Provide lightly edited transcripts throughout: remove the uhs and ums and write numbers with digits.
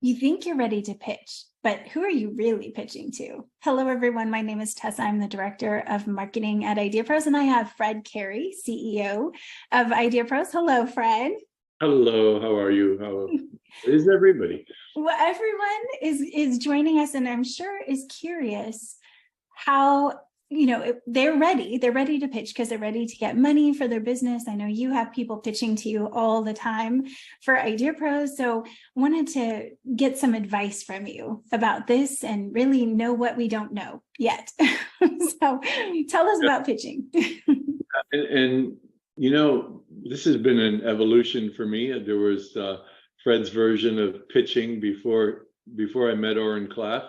You think you're ready to pitch, but who are you really pitching to? Hello, everyone. My name is Tessa. I'm the Director of Marketing at IdeaPros, and I have Cary, CEO of IdeaPros. Hello, Fred. Hello, how are you? How is everybody? Well, everyone is joining us, and I'm sure is curious how they're ready to pitch because they're ready to get money for their business. I know you have people pitching to you all the time for IdeaPros, so wanted to get some advice from you about this and really know what we don't know yet. So tell us about pitching. And this has been an evolution for me. There was Fred's version of pitching before I met Oren Claff.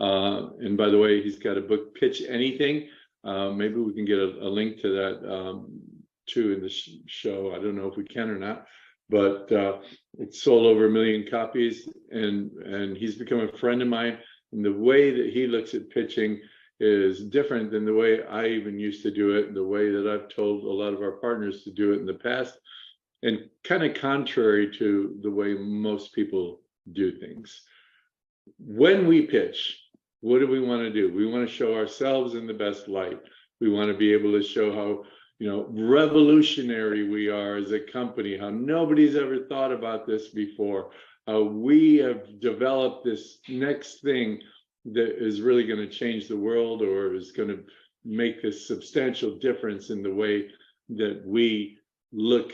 And by the way, he's got a book, Pitch Anything. Maybe we can get a link to that too in the show. I don't know if we can or not, but it's sold over 1 million copies, and he's become a friend of mine. And the way that he looks at pitching is different than the way I even used to do it, and the way that I've told a lot of our partners to do it in the past, and kind of contrary to the way most people do things. When we pitch, what do we want to do? We want to show ourselves in the best light. We want to be able to show how, revolutionary we are as a company, how nobody's ever thought about this before, how we have developed this next thing that is really going to change the world, or is going to make this substantial difference in the way that we look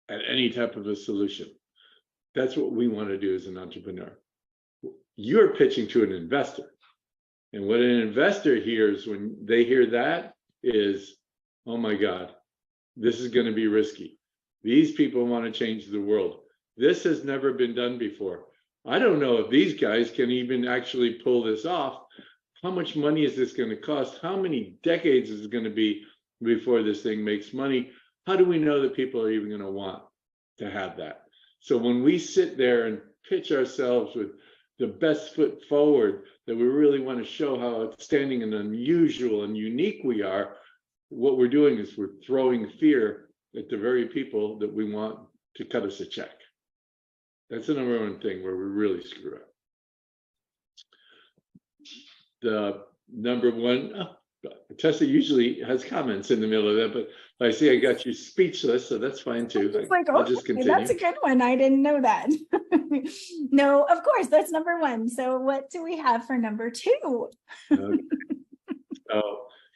at any type of a solution. That's what we want to do as an entrepreneur. You're pitching to an investor. And what an investor hears when they hear that is, oh my God, this is going to be risky. These people want to change the world. This has never been done before. I don't know if these guys can even actually pull this off. How much money is this going to cost? How many decades is it going to be before this thing makes money? How do we know that people are even going to want to have that? So when we sit there and pitch ourselves with the best foot forward, that we really want to show how outstanding and unusual and unique we are, what we're doing is we're throwing fear at the very people that we want to cut us a check. That's the number one thing where we really screw up. The number one, Tessa usually has comments in the middle of that, but I see I got you speechless, so that's fine too. I'll just continue. That's a good one. I didn't know that. No, of course, that's number one. So what do we have for number two? Okay.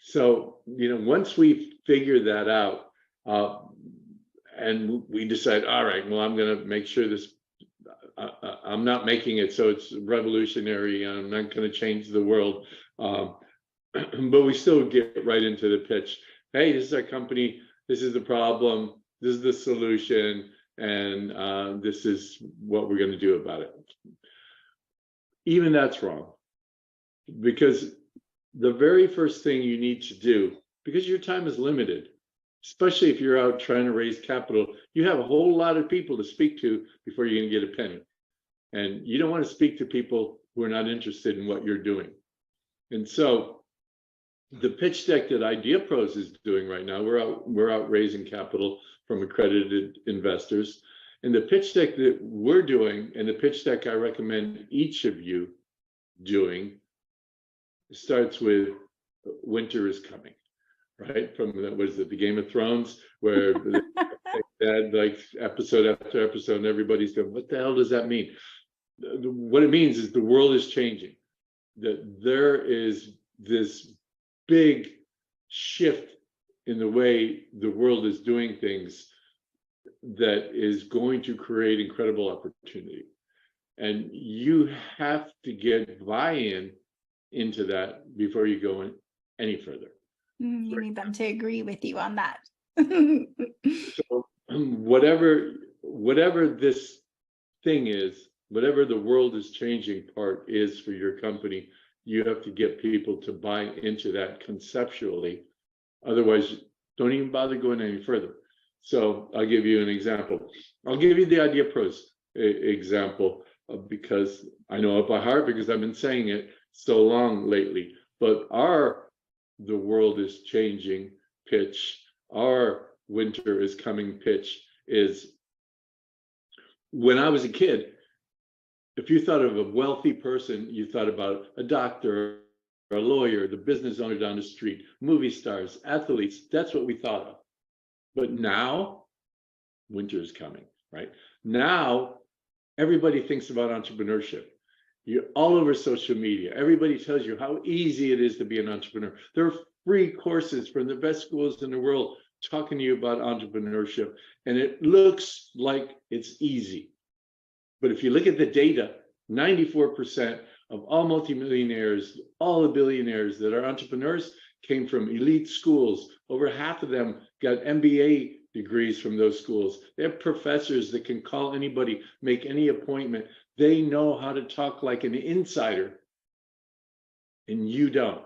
So once we figure that out, and we decide, all right, well, I'm going to make sure this, I'm not making it so it's revolutionary, I'm not going to change the world, but we still get right into the pitch. Hey, this is our company, this is the problem, this is the solution, and this is what we're going to do about it. Even that's wrong, because the very first thing you need to do, because your time is limited, especially if you're out trying to raise capital, you have a whole lot of people to speak to before you're going to get a penny. And you don't want to speak to people who are not interested in what you're doing. And so the pitch deck that IdeaPros is doing right now, we're out raising capital from accredited investors. And the pitch deck that we're doing, and the pitch deck I recommend each of you doing, starts with winter is coming, right? From the Game of Thrones, where that like episode after episode, and everybody's going, what the hell does that mean? What it means is the world is changing, that there is this big shift in the way the world is doing things that is going to create incredible opportunity. And you have to get buy-in into that before you go any further. You need them to agree with you on that. So whatever this thing is, whatever the world is changing part is for your company, you have to get people to buy into that conceptually. Otherwise, don't even bother going any further. So I'll give you an example. I'll give you the IdeaPros example because I know it by heart because I've been saying it so long lately. But the world is changing pitch, our winter is coming pitch is, when I was a kid, if you thought of a wealthy person, you thought about a doctor, or a lawyer, the business owner down the street, movie stars, athletes. That's what we thought of. But now, winter is coming, right? Now, everybody thinks about entrepreneurship. You're all over social media. Everybody tells you how easy it is to be an entrepreneur. There are free courses from the best schools in the world talking to you about entrepreneurship, and it looks like it's easy. But if you look at the data, 94% of all multimillionaires, all the billionaires that are entrepreneurs came from elite schools. Over half of them got MBA degrees from those schools. They have professors that can call anybody, make any appointment. They know how to talk like an insider, and you don't.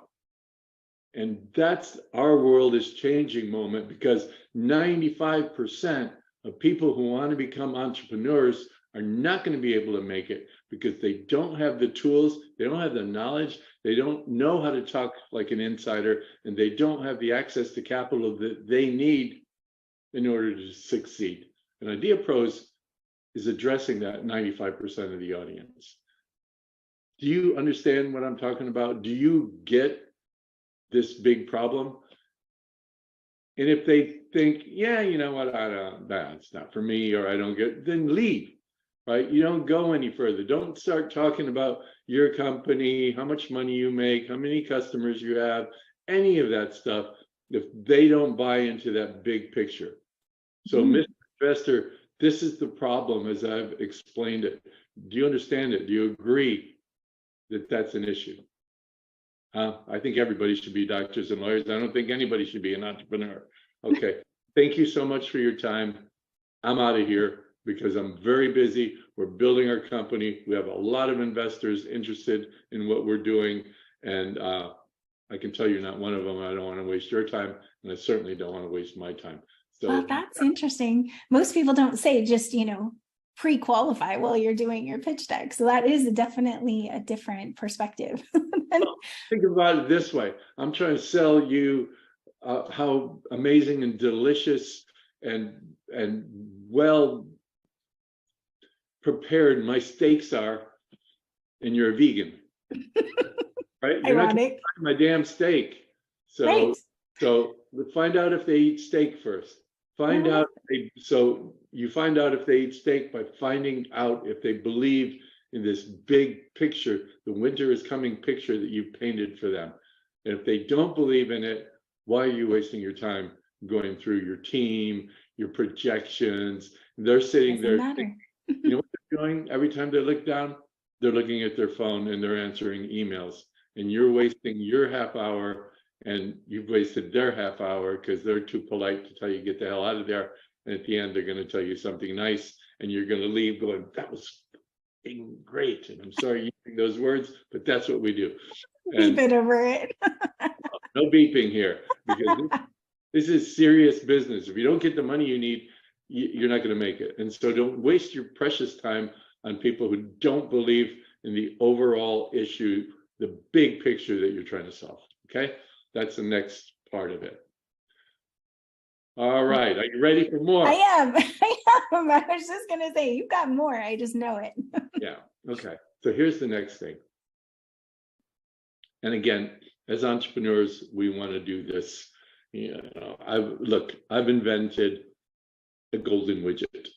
And that's our world is changing moment, because 95% of people who want to become entrepreneurs are not going to be able to make it because they don't have the tools, they don't have the knowledge, they don't know how to talk like an insider, and they don't have the access to capital that they need in order to succeed. And IdeaPros is addressing that 95% of the audience. Do you understand what I'm talking about? Do you get this big problem? And if they think, yeah, you know what, it's not for me, or I don't get, then leave, right? You don't go any further. Don't start talking about your company, how much money you make, how many customers you have, any of that stuff, if they don't buy into that big picture. So, Mr. Investor, this is the problem as I've explained it. Do you understand it? Do you agree that that's an issue? I think everybody should be doctors and lawyers. I don't think anybody should be an entrepreneur. Okay. Thank you so much for your time. I'm out of here because I'm very busy. We're building our company. We have a lot of investors interested in what we're doing. And I can tell you're not one of them. I don't want to waste your time. And I certainly don't want to waste my time. So, well, that's interesting. Most people don't say just, pre-qualify while you're doing your pitch deck. So that is definitely a different perspective. Think about it this way. I'm trying to sell you how amazing and delicious and well prepared my steaks are, and you're a vegan, right? You're not gonna buy my damn steak. So, right. So find out if they eat steak first. Find out. So you find out if they eat steak by finding out if they believe in this big picture, the winter is coming picture that you've painted for them. And if they don't believe in it, why are you wasting your time going through your team, your projections? They're sitting there. You know what they're doing? Every time they look down, they're looking at their phone and they're answering emails. And you're wasting your half hour, and you've wasted their half hour because they're too polite to tell you get the hell out of there. And at the end, they're going to tell you something nice, and you're going to leave going, that was great. And I'm sorry using those words, but that's what we do. Beep it over it. No beeping here, because this is serious business. If you don't get the money you need, you're not going to make it. And so don't waste your precious time on people who don't believe in the overall issue, the big picture that you're trying to solve. Okay? That's the next part of it. All right. Are you ready for more? I am. I was just going to say, you've got more. I just know it. Yeah. Okay. So here's the next thing. And again, as entrepreneurs, we want to do this. I've invented a golden widget.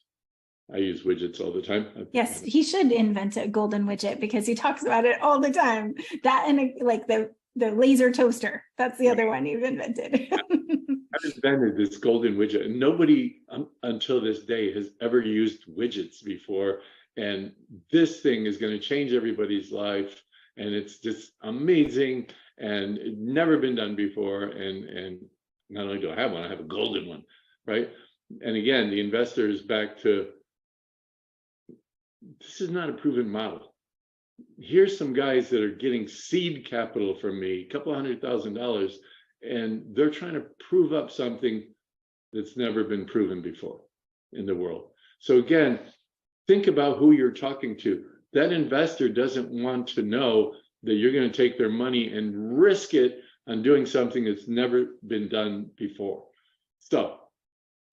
I use widgets all the time. Yes, he should invent a golden widget because he talks about it all the time. That and like the laser toaster. That's the other one you've invented. I've invented this golden widget, and nobody until this day has ever used widgets before. And this thing is going to change everybody's life. And it's just amazing, and it's never been done before. And not only do I have one, I have a golden one, right? And again, the investor is back to, this is not a proven model. Here's some guys that are getting seed capital from me, a couple $100,000, and they're trying to prove up something that's never been proven before in the world. So again, think about who you're talking to. That investor doesn't want to know that you're going to take their money and risk it on doing something that's never been done before. So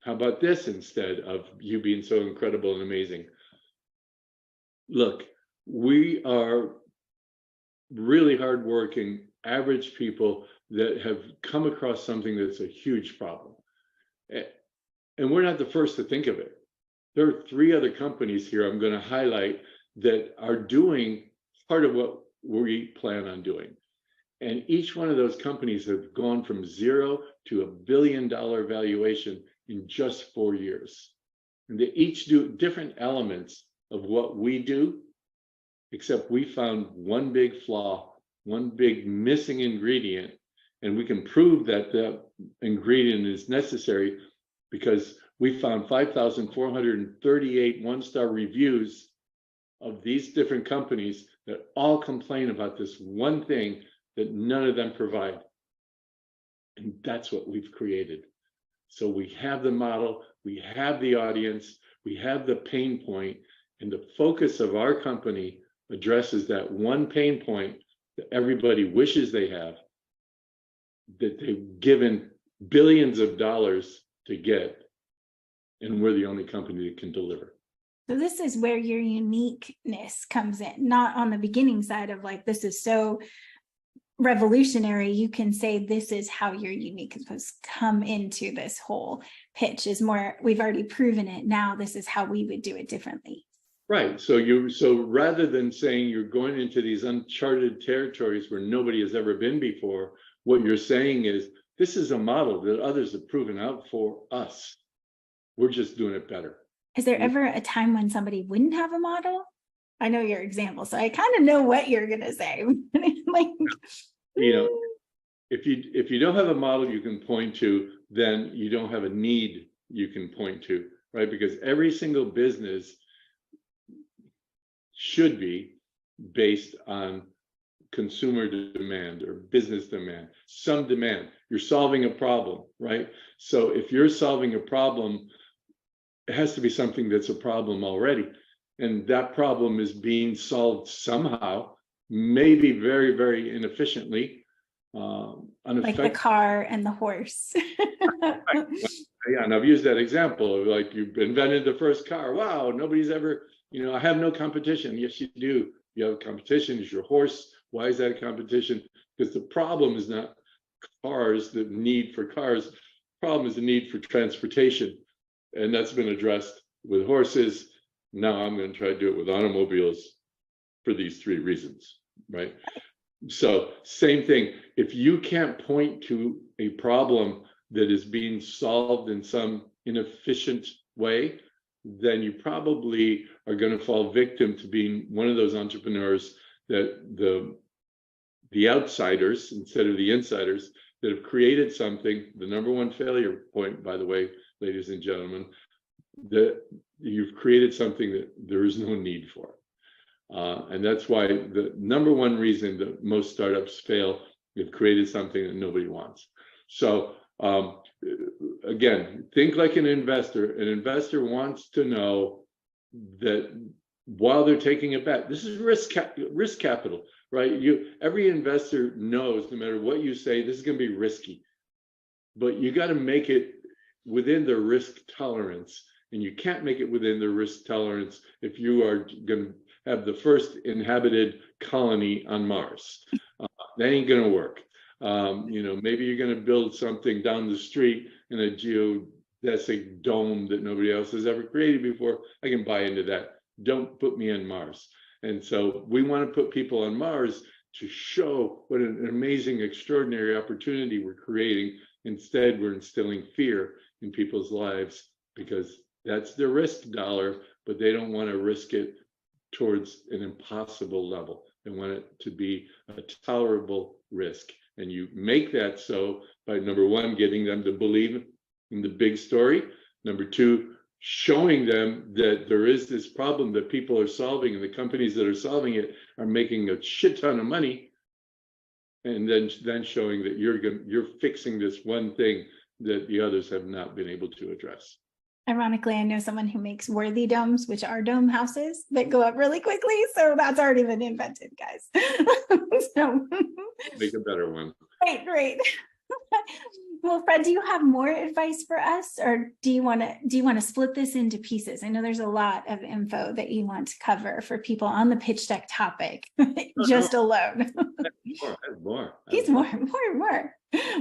how about this instead of you being so incredible and amazing? Look, We are really hardworking, average people that have come across something that's a huge problem. And we're not the first to think of it. There are 3 other companies here I'm going to highlight that are doing part of what we plan on doing. And each one of those companies have gone from 0 to $1 billion valuation in just 4 years. And they each do different elements of what we do, except we found one big flaw, one big missing ingredient, and we can prove that the ingredient is necessary because we found 5,438 one-star reviews of these different companies that all complain about this one thing that none of them provide. And that's what we've created. So we have the model, we have the audience, we have the pain point, and the focus of our company addresses that one pain point that everybody wishes they have, that they've given billions of dollars to get, and we're the only company that can deliver. So this is where your uniqueness comes in, not on the beginning side of like, this is so revolutionary. You can say this is how you're unique is supposed to come into this whole pitch is more, we've already proven it. Now this is how we would do it differently. Right. So rather than saying you're going into these uncharted territories where nobody has ever been before, what you're saying is this is a model that others have proven out for us. We're just doing it better. Is there ever a time when somebody wouldn't have a model? I know your example, so I kind of know what you're gonna say. Like, you know, if you don't have a model you can point to, then you don't have a need you can point to, right? Because every single business should be based on consumer demand or business demand, some demand. You're solving a problem, right? So if you're solving a problem, it has to be something that's a problem already. And that problem is being solved somehow, maybe very, very inefficiently. Like the car and the horse. Yeah, and I've used that example of like you've invented the first car. Wow, nobody's ever, I have no competition. Yes, you do. You have competition. Is your horse. Why is that a competition? Because the problem is not cars, the need for cars. The problem is the need for transportation. And that's been addressed with horses. Now I'm going to try to do it with automobiles for these 3 reasons, right? So same thing. If you can't point to a problem that is being solved in some inefficient way, then you probably are going to fall victim to being one of those entrepreneurs that the outsiders instead of the insiders that have created something. The number one failure point, by the way, ladies and gentlemen, that you've created something that there is no need for. And that's why the number one reason that most startups fail, you've created something that nobody wants. So again, think like an investor. An investor wants to know that while they're taking a bet, this is risk capital, right? Every investor knows no matter what you say, this is going to be risky, but you got to make it within the risk tolerance. And you can't make it within the risk tolerance if you are going to have the first inhabited colony on Mars. That ain't going to work. Maybe you're going to build something down the street in a geodesic dome that nobody else has ever created before. I can buy into that. Don't put me on Mars. And so we want to put people on Mars to show what an amazing, extraordinary opportunity we're creating. Instead, we're instilling fear in people's lives because that's the risk dollar, but they don't want to risk it towards an impossible level. They want it to be a tolerable risk. And you make that so by number one, getting them to believe in the big story. Number two, showing them that there is this problem that people are solving and the companies that are solving it are making a shit ton of money. And then showing that you're fixing this one thing that the others have not been able to address. Ironically, I know someone who makes worthy domes, which are dome houses that go up really quickly. So that's already been invented, guys. So make a better one. Right. Well, Fred, do you have more advice for us, or do you want to split this into pieces? I know there's a lot of info that you want to cover for people on the pitch deck topic, just alone. More. He's more.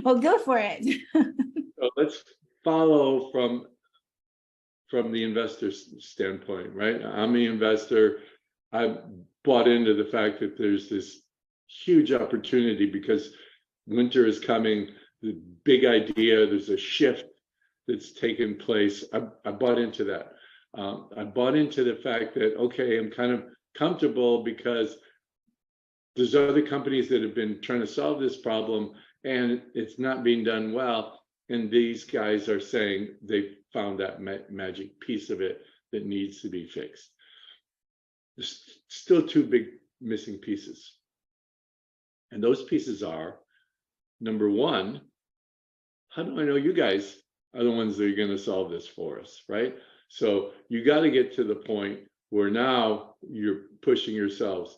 Well, go for it. So let's follow from the investor's standpoint, right? I'm the investor. I bought into the fact that there's this huge opportunity because winter is coming, the big idea, there's a shift that's taken place. I bought into that. I bought into the fact that, okay, I'm kind of comfortable because there's other companies that have been trying to solve this problem and it's not being done well. And these guys are saying they found that magic piece of it that needs to be fixed. There's still two big missing pieces. And those pieces are, number one, how do I know you guys are the ones that are going to solve this for us, right? So you got to get to the point where now you're pushing yourselves.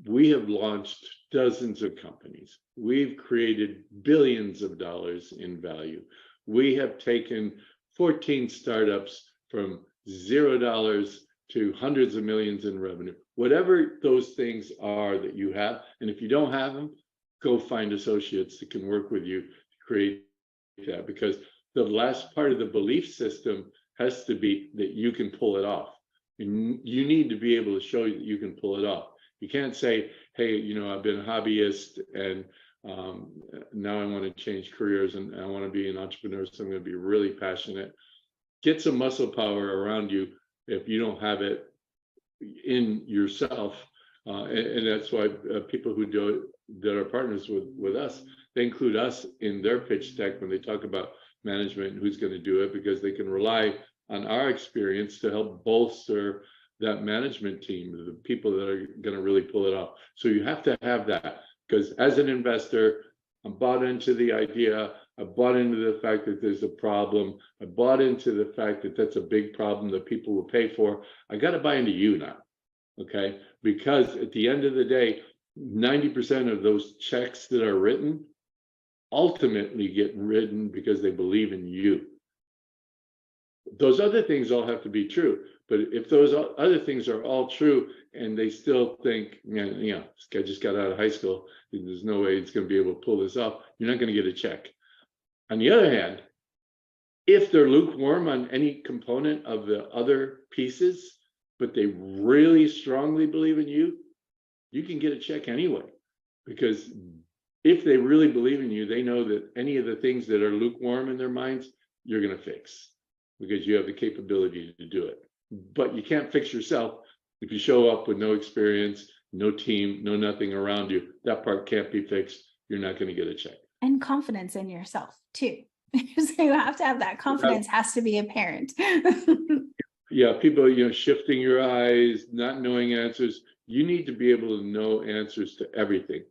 We have launched dozens of companies. We've created billions of dollars in value. We have taken 14 startups from $0 to hundreds of millions in revenue. Whatever those things are that you have, and if you don't have them, go find associates that can work with you to create that, because the last part of the belief system has to be that you can pull it off. And you need to be able to show you that you can pull it off. You can't say, hey, you know, I've been a hobbyist and now I want to change careers and I want to be an entrepreneur, so I'm going to be really passionate. Get some muscle power around you if you don't have it in yourself. And that's why people who do it, that are partners with us, they include us in their pitch deck when they talk about management and who's going to do it, because they can rely on our experience to help bolster that management team, the people that are going to really pull it off. So you have to have that, because as an investor, I'm bought into the idea. I bought into the fact that there's a problem. I bought into the fact that that's a big problem that people will pay for. I got to buy into you now, okay? Because at the end of the day, 90% of those checks that are written ultimately get written because they believe in you. Those other things all have to be true. But if those other things are all true and they still think, man, you know, this guy just got out of high school, there's no way he's going to be able to pull this off, you're not going to get a check. On the other hand, if they're lukewarm on any component of the other pieces, but they really strongly believe in you, you can get a check anyway. Because if they really believe in you, they know that any of the things that are lukewarm in their minds, you're going to fix, because you have the capability to do it. But you can't fix yourself if you show up with no experience, no team, no nothing around you. That part can't be fixed. You're not going to get a check. And confidence in yourself too. So you have to have that confidence, has to be apparent. Yeah, people, you know, shifting your eyes, not knowing answers. You need to be able to know answers to everything.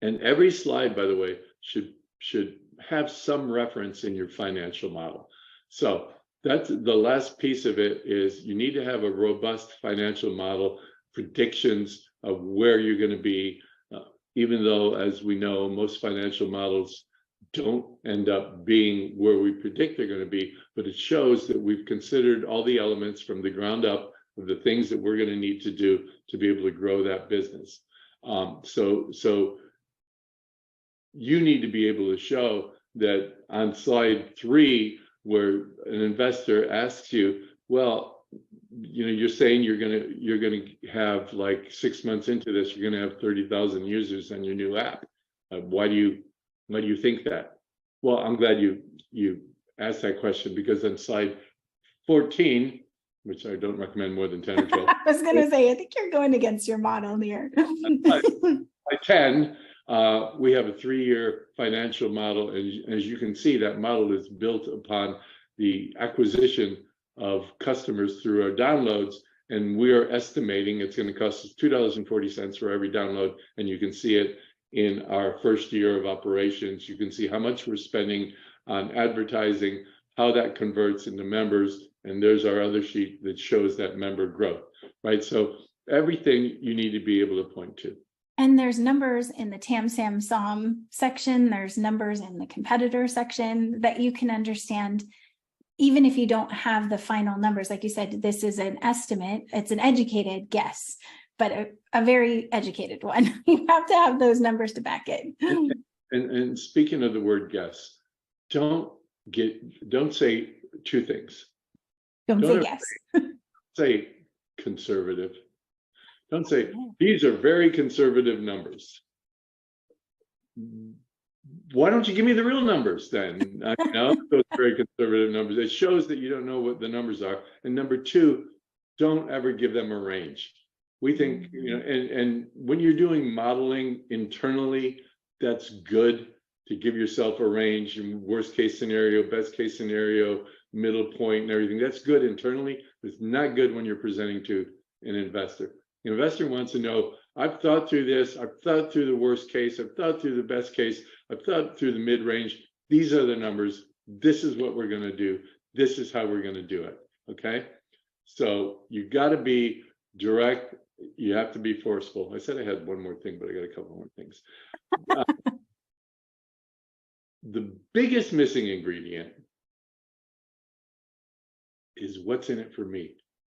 And every slide, by the way, should have some reference in your financial model. So that's the last piece of it, is you need to have a robust financial model, predictions of where you're going to be, even though, as we know, most financial models don't end up being where we predict they're going to be, but it shows that we've considered all the elements from the ground up of the things that we're going to need to do to be able to grow that business. So you need to be able to show that on slide 3, where an investor asks you, well, you know, you're saying you're gonna have, like, 6 months into this, you're gonna have 30,000 users on your new app. Why do you think that? Well, I'm glad you asked that question, because on slide 14, which I don't recommend more than 10 or 12. I was going to say, I think you're going against your model here. By 10, we have a 3-year financial model. And as you can see, that model is built upon the acquisition of customers through our downloads. And we are estimating it's going to cost us $2.40 for every download. And you can see it in our first year of operations. You can see how much we're spending on advertising, how that converts into members. And there's our other sheet that shows that member growth, right? So everything you need to be able to point to. And there's numbers in the Tam Sam Som section. There's numbers in the competitor section that you can understand, even if you don't have the final numbers. Like you said, this is an estimate. It's an educated guess, but a very educated one. You have to have those numbers to back it. And speaking of the word guess, don't say two things. Don't say guess. Say conservative. Don't say these are very conservative numbers. Why don't you give me the real numbers then? Those very conservative numbers. It shows that you don't know what the numbers are. And number two, don't ever give them a range. We think, and when you're doing modeling internally, that's good to give yourself a range, worst case scenario, best case scenario, middle point and everything. That's good internally. It's not good when you're presenting to an investor. An investor wants to know, I've thought through this, I've thought through the worst case, I've thought through the best case, I've thought through the mid-range. These are the numbers. This is what we're going to do. This is how we're going to do it. Okay. So you got to be direct. You have to be forceful. I said I had one more thing, but I got a couple more things. The biggest missing ingredient is what's in it for me.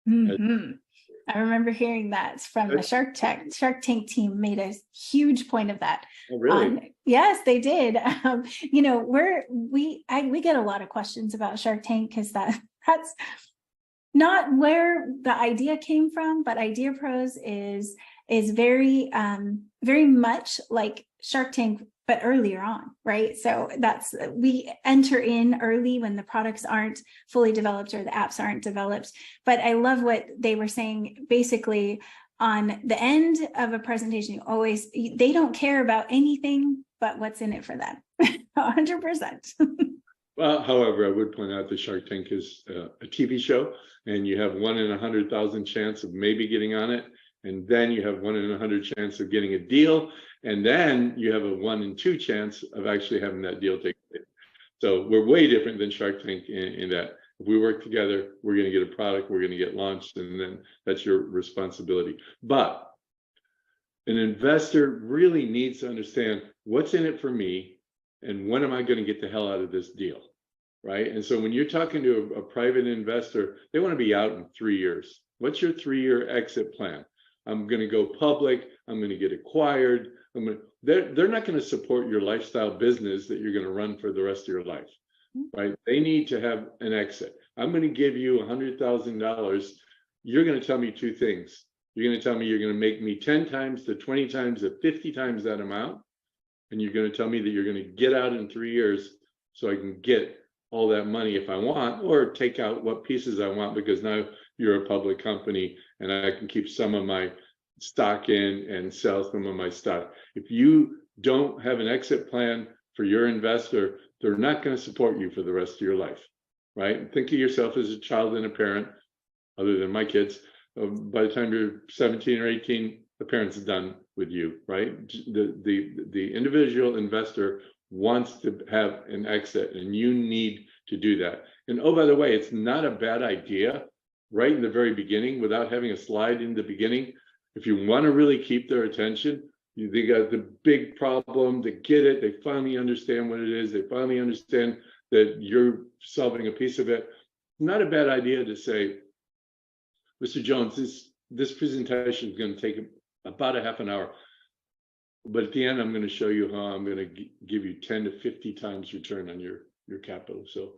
Mm-hmm. I remember hearing that from the Shark Tank team made a huge point of that. Oh, really? Yes, they did. We get a lot of questions about Shark Tank because that's not where the idea came from, but IdeaPros is very very much like Shark Tank, but earlier on, right? So we enter in early when the products aren't fully developed or the apps aren't developed. But I love what they were saying. Basically, on the end of a presentation, they don't care about anything but what's in it for them. 100%. Well, however, I would point out that Shark Tank is a TV show, and you have 1 in 100,000 chance of maybe getting on it. And then you have 1 in 100 chance of getting a deal. And then you have a 1 in 2 chance of actually having that deal take place. So we're way different than Shark Tank in that if we work together, we're going to get a product, we're going to get launched, and then that's your responsibility. But an investor really needs to understand what's in it for me and when am I going to get the hell out of this deal, right? And so when you're talking to a private investor, they want to be out in 3 years. What's your 3-year exit plan? I'm going to go public. I'm going to get acquired. They're not going to support your lifestyle business that you're going to run for the rest of your life, right? They need to have an exit. I'm going to give you $100,000. You're going to tell me 2 things. You're going to tell me you're going to make me 10 times to 20 times to 50 times that amount. And you're going to tell me that you're going to get out in 3 years so I can get all that money if I want, or take out what pieces I want because now you're a public company and I can keep some of my stock in and sell some of my stock. If you don't have an exit plan for your investor, they're not going to support you for the rest of your life, right? Think of yourself as a child and a parent, other than my kids. By the time you're 17 or 18, the parent's done with you, right? The individual investor wants to have an exit, and you need to do that. And oh, by the way, it's not a bad idea right in the very beginning, without having a slide in the beginning. If you want to really keep their attention, they got the big problem, they get it, they finally understand what it is, they finally understand that you're solving a piece of it. Not a bad idea to say, Mr. Jones, this presentation is going to take about a half an hour. But at the end, I'm going to show you how I'm going to give you 10 to 50 times return on your capital. So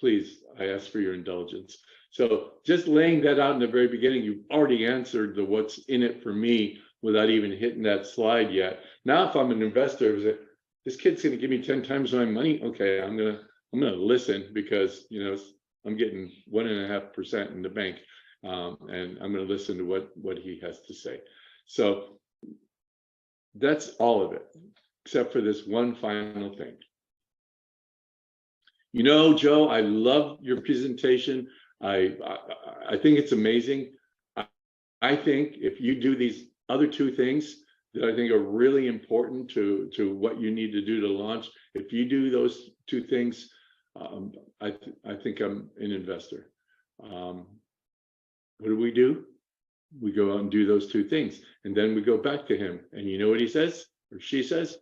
please, I ask for your indulgence. So just laying that out in the very beginning, you've already answered the what's in it for me without even hitting that slide yet. Now, if I'm an investor, this kid's going to give me 10 times my money. Okay, I'm going to listen because I'm getting 1.5% in the bank, and I'm going to listen to what he has to say. So that's all of it, except for this one final thing. Joe, I love your presentation. I think it's amazing. I think if you do these other 2 things that I think are really important to what you need to do to launch, if you do those 2 things, I think I'm an investor. What do? we go out and do those two things. And then we go back to him. And you know what he says or she says?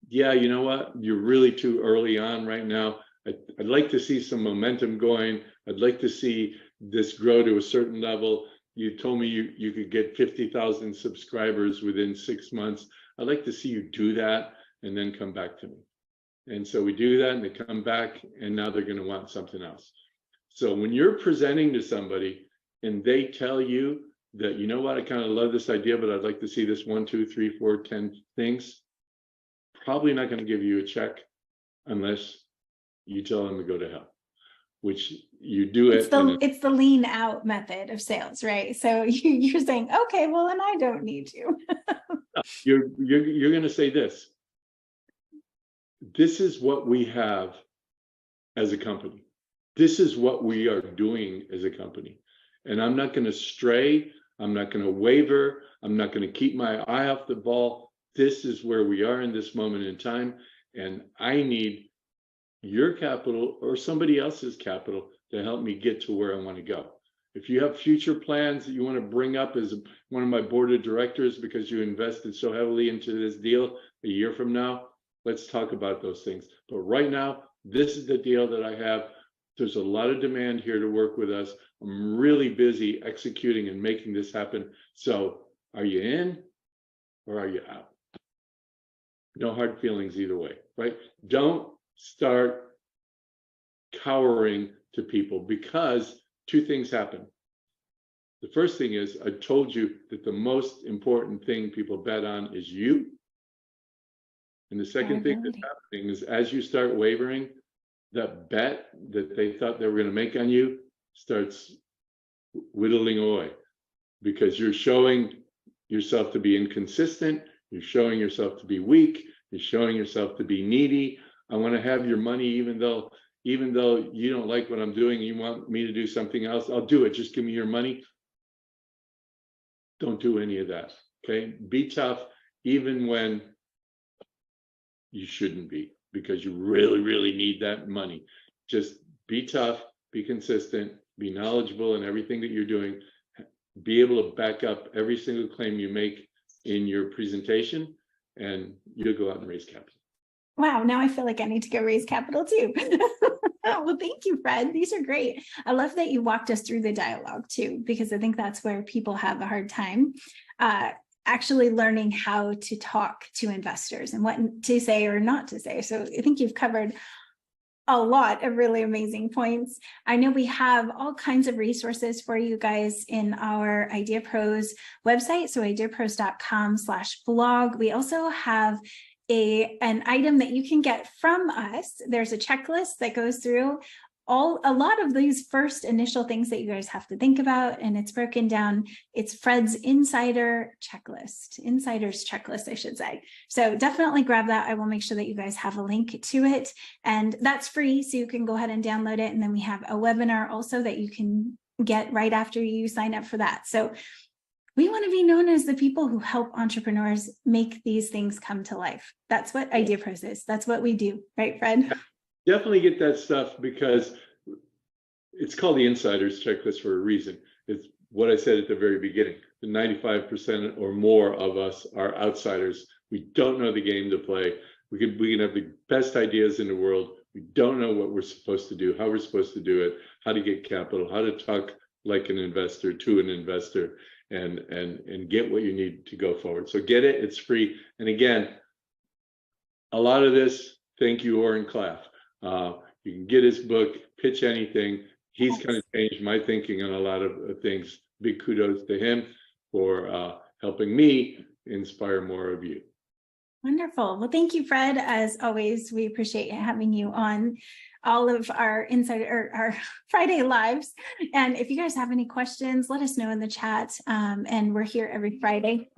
Yeah, you know what? You're really too early on right now. I'd like to see some momentum going. I'd like to see this grow to a certain level. You told me you could get 50,000 subscribers within 6 months. I'd like to see you do that and then come back to me. And so we do that and they come back and now they're going to want something else. So when you're presenting to somebody and they tell you that, you know what, I kind of love this idea, but I'd like to see this 1, 2, 3, 4, 10 things, probably not going to give you a check unless you tell them to go to hell, which you do it. It's the lean out method of sales, right? So you're saying, okay, well, then I don't need you. You're going to say this. This is what we have as a company. This is what we are doing as a company. And I'm not going to stray. I'm not going to waver. I'm not going to keep my eye off the ball. This is where we are in this moment in time. And I need your capital or somebody else's capital to help me get to where I want to go. If you have future plans that you want to bring up as one of my board of directors because you invested so heavily into this deal a year from now, let's talk about those things. But right now, this is the deal that I have. There's a lot of demand here to work with us. I'm really busy executing and making this happen. So are you in or are you out? No hard feelings either way, right? Don't start cowering to people because two things happen. The first thing is I told you that the most important thing people bet on is you. And the second thing that's happening is as you start wavering, that bet that they thought they were going to make on you starts whittling away because you're showing yourself to be inconsistent. You're showing yourself to be weak. You're showing yourself to be needy. I want to have your money, even though you don't like what I'm doing, you want me to do something else, I'll do it. Just give me your money. Don't do any of that. Okay. Be tough, even when you shouldn't be, because you really, really need that money. Just be tough, be consistent, be knowledgeable in everything that you're doing, be able to back up every single claim you make in your presentation, and you'll go out and raise capital. Wow, now I feel like I need to go raise capital too. Well, thank you, Fred. These are great. I love that you walked us through the dialogue too, because I think that's where people have a hard time actually learning how to talk to investors and what to say or not to say. So I think you've covered a lot of really amazing points. I know we have all kinds of resources for you guys in our IdeaPros website. So ideapros.com/blog. We also have an item that you can get from us. There's a checklist that goes through a lot of these first initial things that you guys have to think about, and it's broken down. It's Fred's insider's checklist, I should say. So definitely grab that. I will make sure that you guys have a link to it, and that's free, so you can go ahead and download it. And then we have a webinar also that you can get right after you sign up for that. So we want to be known as the people who help entrepreneurs make these things come to life. That's what IdeaPros is. That's what we do, right, Fred? Definitely get that stuff, because it's called the insider's checklist for a reason. It's what I said at the very beginning. The 95% or more of us are outsiders. We don't know the game to play. We can have the best ideas in the world. We don't know what we're supposed to do, how we're supposed to do it, how to get capital, how to talk like an investor to an investor, and get what you need to go forward. So get it, it's free. And again, a lot of this, thank you, Oren Klaff. You can get his book, Pitch Anything. He's kind of changed my thinking on a lot of things. Big kudos to him for helping me inspire more of you. Wonderful. Well, thank you, Fred. As always, we appreciate having you on all of our our Friday lives. And if you guys have any questions, let us know in the chat. And we're here every Friday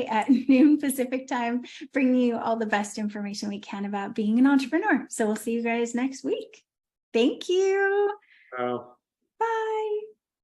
at noon Pacific time, bringing you all the best information we can about being an entrepreneur. So we'll see you guys next week. Thank you. Bye. Bye.